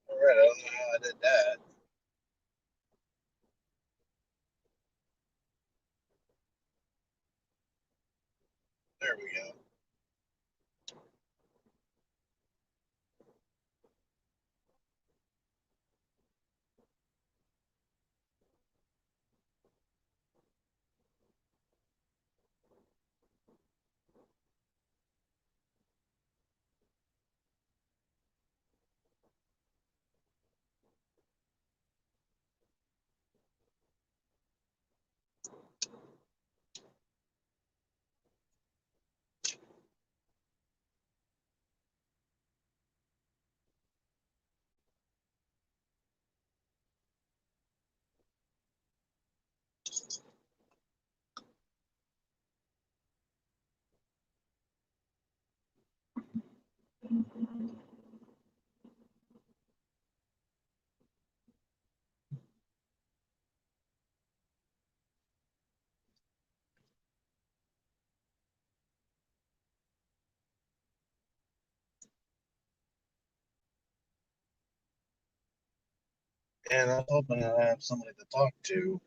All right, I don't know how I did that. There we go. And I was hoping I'd have somebody to talk to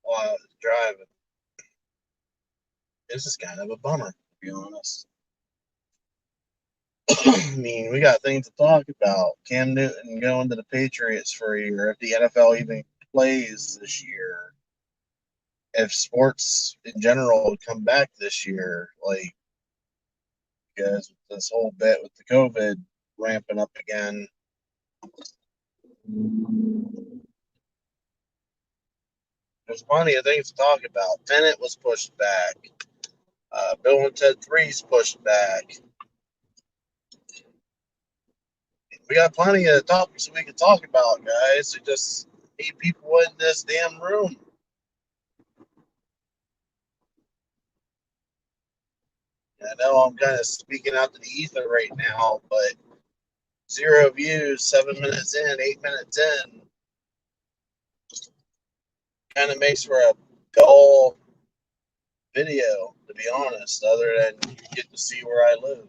while I was driving. This is kind of a bummer, to be honest. I mean, we got things to talk about. Cam Newton going to the Patriots for a year, if the NFL even plays this year, if sports in general would come back this year, like, because this whole bit with the COVID ramping up again. There's plenty of things to talk about. Tenet was pushed back. Bill and Ted 3's pushed back. We got plenty of topics we can talk about, guys. We just need people in this damn room. I know I'm kind of speaking out to the ether right now, but 0 views, 7 minutes in, 8 minutes in, kind of makes for a dull video, to be honest, other than you get to see where I live.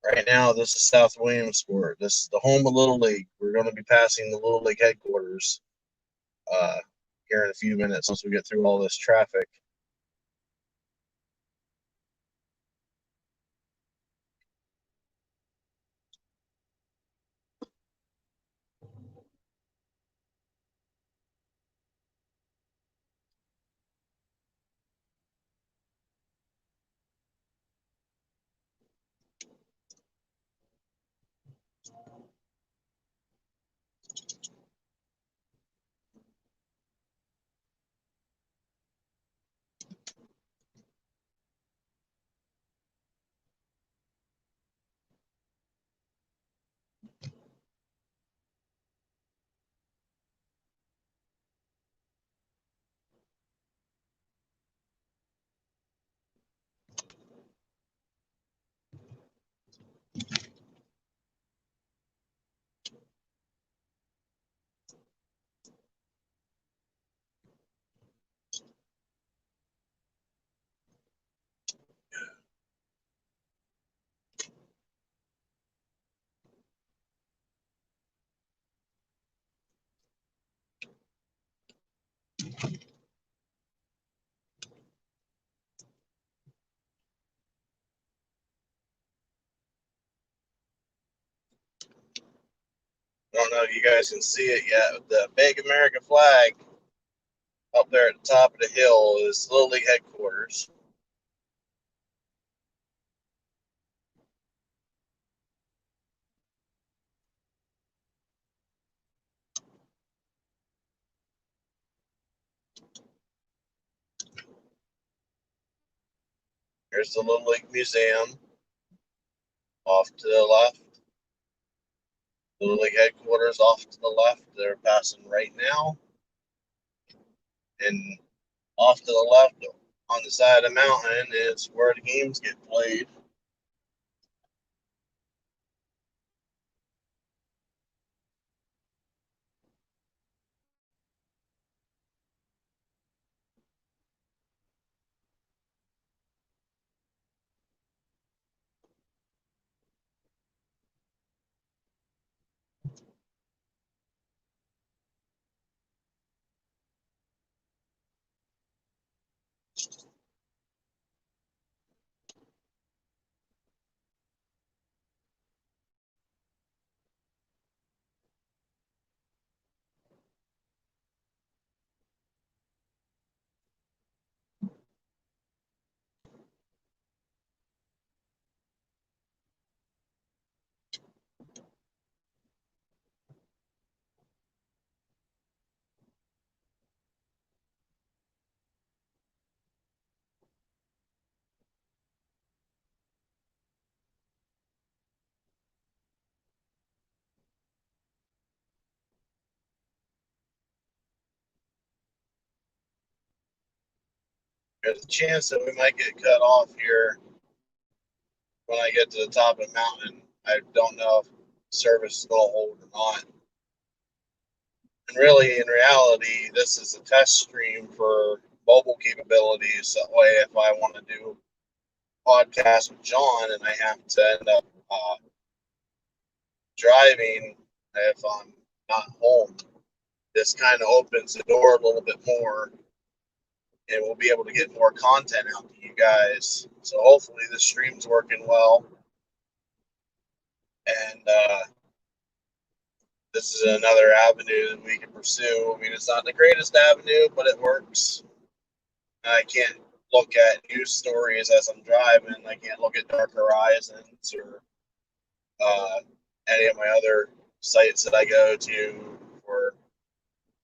Right now, this is South Williamsport. This is the home of Little League. We're going to be passing the Little League headquarters here in a few minutes once we get through all this traffic. I don't know if you guys can see it yet. The big American flag up there at the top of the hill is Little League headquarters. There's the Little League Museum off to the left. Little League headquarters off to the left. They're passing right now. And off to the left on the side of the mountain is where the games get played. There's a chance that we might get cut off here when I get to the top of the mountain. I don't know if service is going to hold or not. And really, in reality, this is a test stream for mobile capabilities. That way, if I want to do podcast with John, and I have to end up driving if I'm not home. This kind of opens the door a little bit more, and we'll be able to get more content out to you guys. So hopefully the stream's working well, and this is another avenue that we can pursue. I mean, it's not the greatest avenue, but it works. And I can't look at news stories as I'm driving. I can't look at Dark Horizons or any of my other sites that I go to for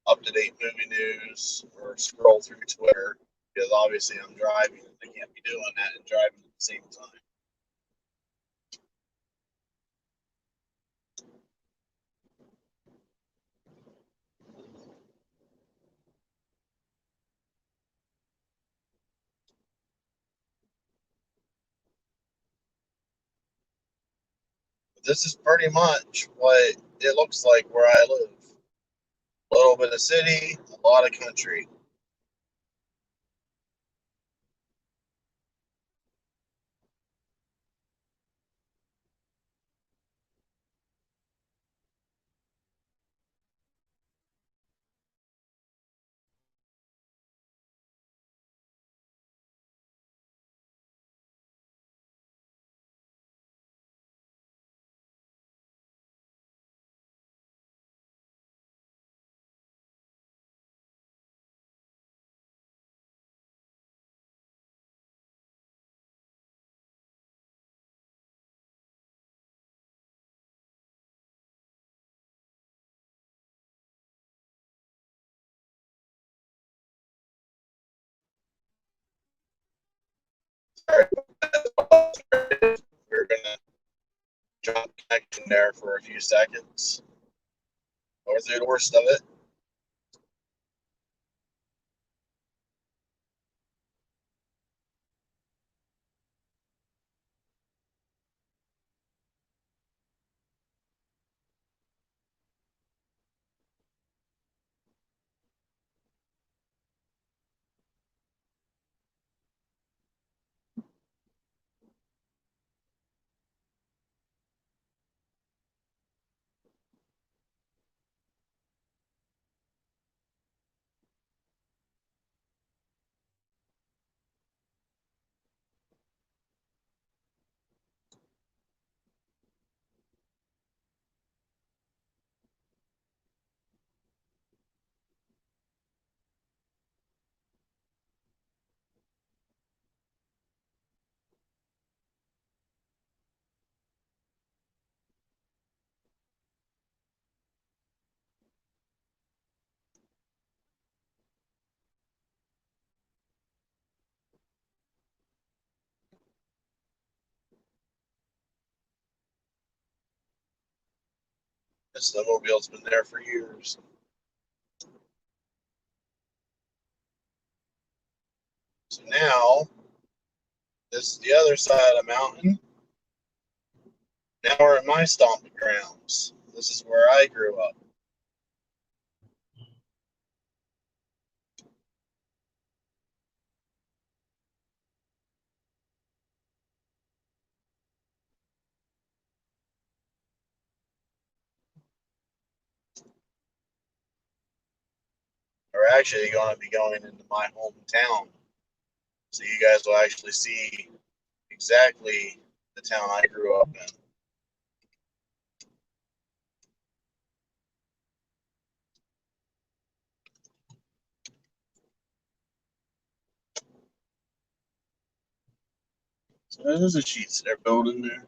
up to date movie news or scroll through Twitter because obviously I'm driving and I can't be doing that and driving at the same time. But this is pretty much what it looks like where I live. A little bit of city, a lot of country. We're gonna drop connection there for a few seconds. Or through the worst of it. The snowmobile's been there for years. So now this is the other side of the mountain. Now we're at my stomping grounds. This is where I grew up. We're actually going to be going into my hometown. So you guys will actually see exactly the town I grew up in. So those are sheets they're building there.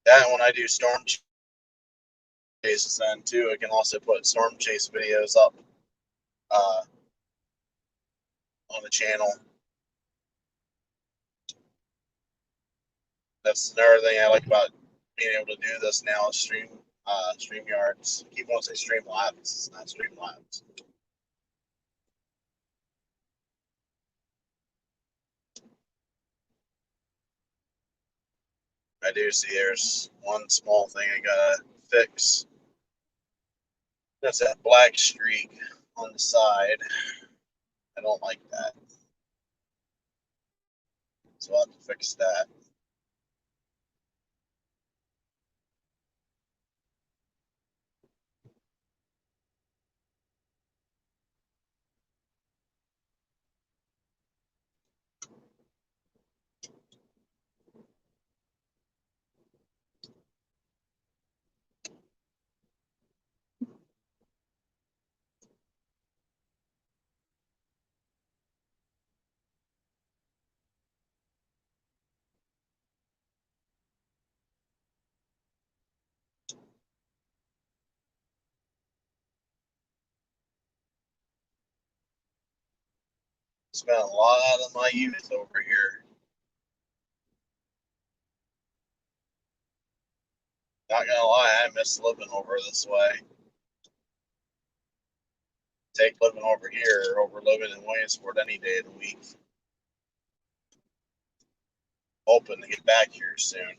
That when I do storm chases, then too, I can also put storm chase videos up uh, on the channel. That's another thing I like about being able to do this now. Is StreamYards. I keep wanting to say Streamlabs. It's not Streamlabs. I do see there's one small thing I gotta fix. That's that black streak on the side. I don't like that. So I'll have to fix that. Spent a lot of my youth over here. Not gonna lie, I miss living over this way. Take living over here over living in Williamsport any day of the week. Hoping to get back here soon.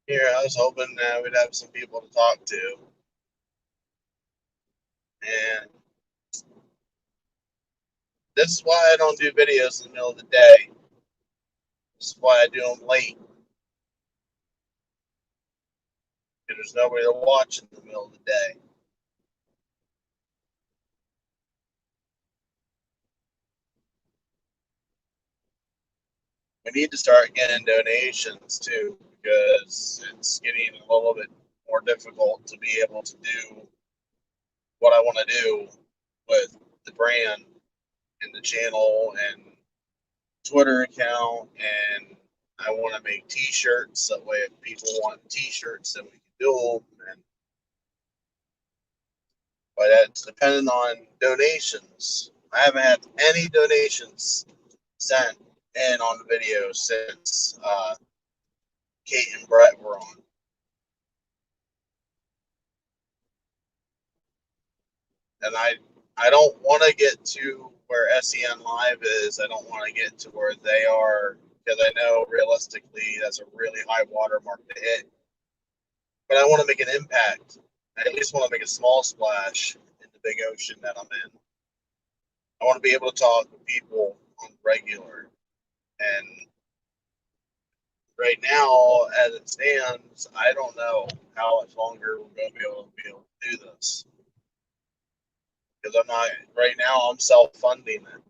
Here, I was hoping we'd have some people to talk to. And this is why I don't do videos in the middle of the day. This is why I do them late. Because there's nobody to watch in the middle of the day. We need to start getting donations too, because it's getting a little bit more difficult to be able to do what I want to do with the brand and the channel and Twitter account. And I want to make t-shirts. That way, if people want t-shirts, then we can do them. But it's dependent on donations. I haven't had any donations sent in on the video since Kate and Brett were on. And I don't want to get to where SEN Live is. I don't want to get to where they are, because I know realistically that's a really high watermark to hit. But I want to make an impact. I at least want to make a small splash in the big ocean that I'm in. I want to be able to talk to people on regular. And right now, as it stands, I don't know how much longer we're going to be able to do this. Because I'm not, right now, I'm self-funding it.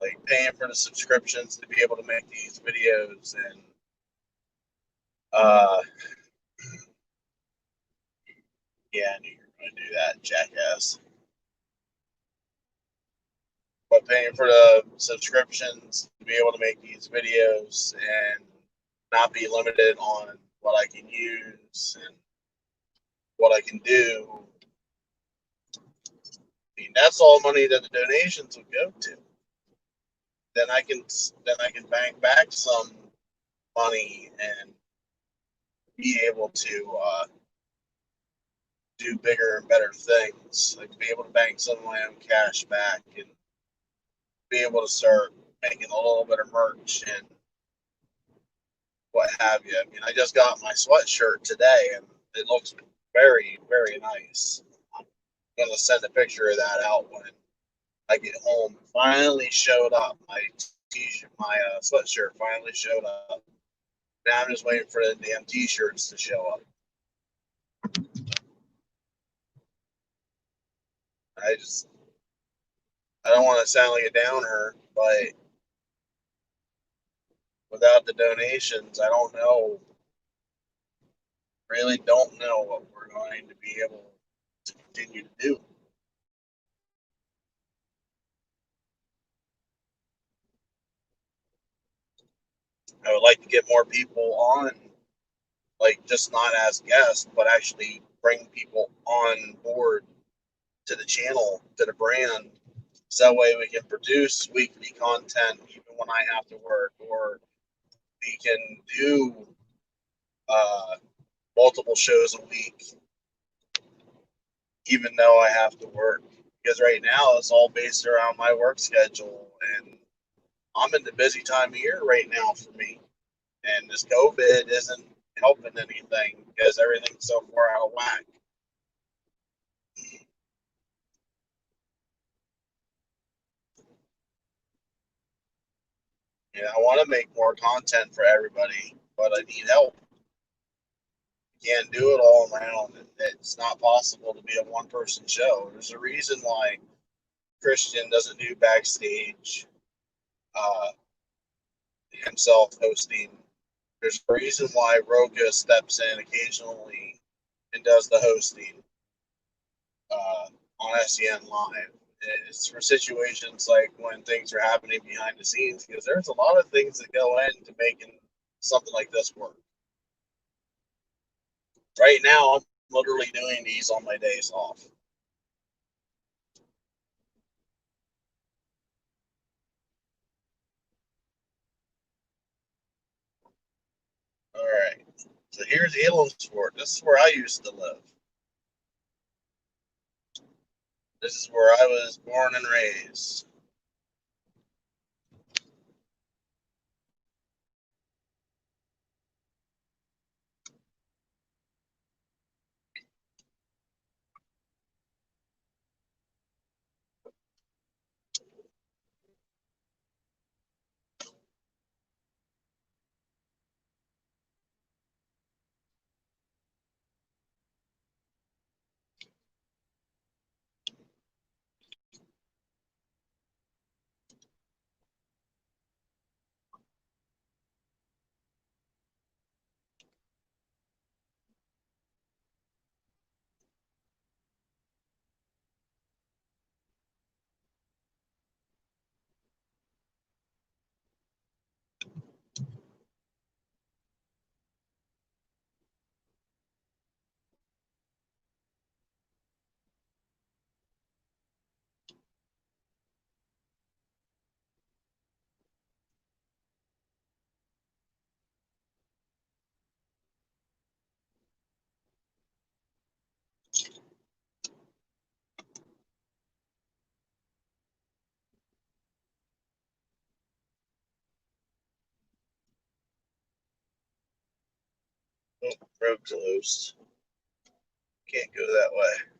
Like paying for the subscriptions to be able to make these videos. And yeah, I knew you were going to do that, jackass. But paying for the subscriptions to be able to make these videos and not be limited on what I can use and what I can do. I mean, that's all money that the donations would go to. Then I can bank back some money and be able to do bigger and better things, like to be able to bank some of my own cash back and be able to start making a little bit of merch and what have you. I mean, I just got my sweatshirt today and it looks very, very nice. I'm gonna send a picture of that out when I get home. It finally showed up. My t-shirt, my sweatshirt finally showed up. Now I'm just waiting for the damn t-shirts to show up. I just I don't want to sound like a downer, but without the donations, I don't know, really don't know what we're going to be able to continue to do. I would like to get more people on, like just not as guests, but actually bring people on board to the channel, to the brand. So that way we can produce weekly content even when I have to work, or we can do uh, multiple shows a week even though I have to work. Because right now it's all based around my work schedule, and I'm in the busy time of year right now for me. And this COVID isn't helping anything because everything's so far out of whack. And I want to make more content for everybody, but I need help. I can't do it all on my own. It's not possible to be a one person show. There's a reason why Christian doesn't do backstage uh, himself hosting. There's a reason why Roka steps in occasionally and does the hosting on SEN Live. It's for situations like when things are happening behind the scenes, because there's a lot of things that go into making something like this work. Right now, I'm literally doing these on my days off. All right. So here's Elensport. This is where I used to live. This is where I was born and raised. Oh, road closed. Can't go that way.